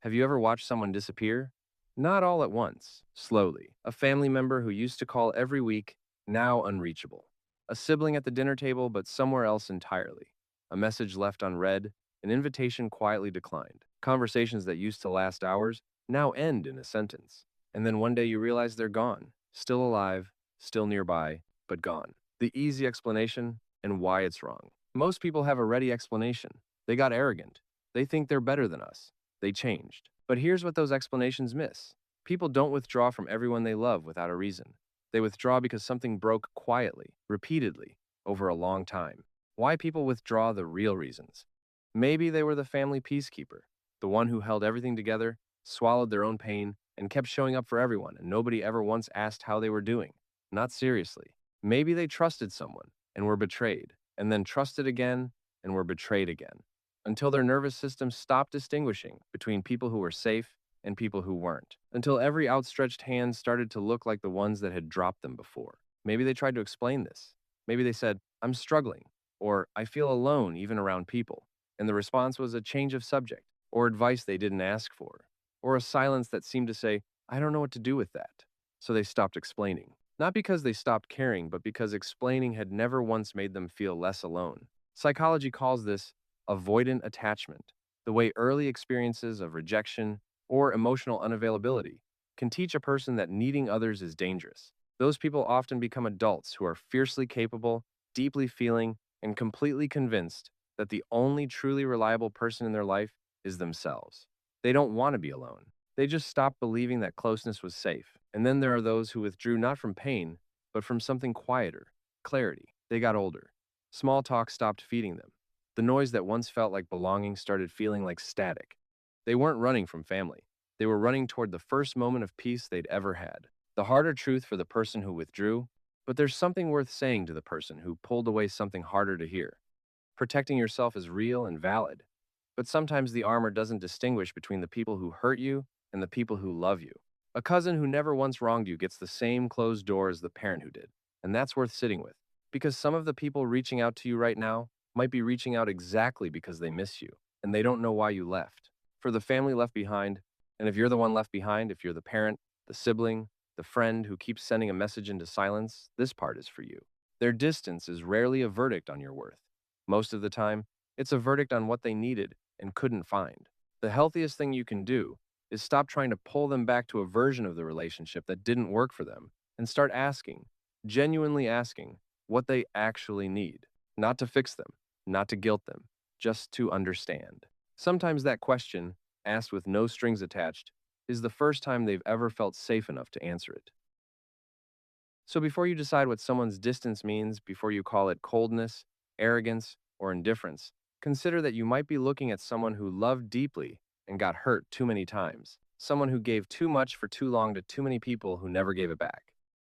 Have you ever watched someone disappear? Not all at once, slowly. A family member who used to call every week, now unreachable. A sibling at the dinner table, but somewhere else entirely. A message left unread, an invitation quietly declined. Conversations that used to last hours now end in a sentence. And then one day you realize they're gone, still alive, still nearby, but gone. The easy explanation and why it's wrong. Most people have a ready explanation. They got arrogant. They think they're better than us. They changed. But here's what those explanations miss. People don't withdraw from everyone they love without a reason. They withdraw because something broke quietly, repeatedly, over a long time. Why people withdraw the real reasons. Maybe they were the family peacekeeper, the one who held everything together, swallowed their own pain, and kept showing up for everyone, and nobody ever once asked how they were doing. Not seriously. Maybe they trusted someone and were betrayed, and then trusted again and were betrayed again, until their nervous system stopped distinguishing between people who were safe and people who weren't, until every outstretched hand started to look like the ones that had dropped them before. Maybe they tried to explain this. Maybe they said, "I'm struggling," or "I feel alone even around people." And the response was a change of subject, or advice they didn't ask for, or a silence that seemed to say, "I don't know what to do with that." So they stopped explaining. Not because they stopped caring, but because explaining had never once made them feel less alone. Psychology calls this avoidant attachment, the way early experiences of rejection or emotional unavailability can teach a person that needing others is dangerous. Those people often become adults who are fiercely capable, deeply feeling, and completely convinced that the only truly reliable person in their life is themselves. They don't want to be alone. They just stopped believing that closeness was safe. And then there are those who withdrew not from pain, but from something quieter, clarity. They got older. Small talk stopped feeding them. The noise that once felt like belonging started feeling like static. They weren't running from family. They were running toward the first moment of peace they'd ever had. The harder truth for the person who withdrew, but there's something worth saying to the person who pulled away something harder to hear. Protecting yourself is real and valid, but sometimes the armor doesn't distinguish between the people who hurt you and the people who love you. A cousin who never once wronged you gets the same closed door as the parent who did, and that's worth sitting with, because some of the people reaching out to you right now might be reaching out exactly because they miss you, and they don't know why you left. For the family left behind, and if you're the one left behind, if you're the parent, the sibling, the friend who keeps sending a message into silence, this part is for you. Their distance is rarely a verdict on your worth. Most of the time, it's a verdict on what they needed and couldn't find. The healthiest thing you can do is stop trying to pull them back to a version of the relationship that didn't work for them and start asking, genuinely asking, what they actually need. Not to fix them, not to guilt them, just to understand. Sometimes that question, asked with no strings attached, is the first time they've ever felt safe enough to answer it. So before you decide what someone's distance means, before you call it coldness, arrogance, or indifference, consider that you might be looking at someone who loved deeply and got hurt too many times. Someone who gave too much for too long to too many people who never gave it back.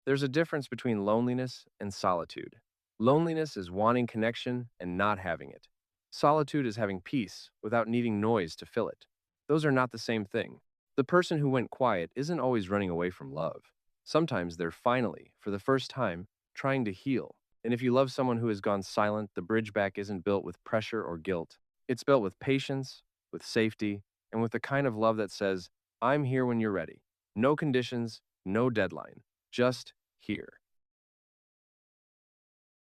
There's a difference between loneliness and solitude. Loneliness is wanting connection and not having it. Solitude is having peace without needing noise to fill it. Those are not the same thing. The person who went quiet isn't always running away from love. Sometimes they're finally, for the first time, trying to heal. And if you love someone who has gone silent, the bridge back isn't built with pressure or guilt. It's built with patience, with safety, and with the kind of love that says, "I'm here when you're ready." No conditions, no deadline, just here.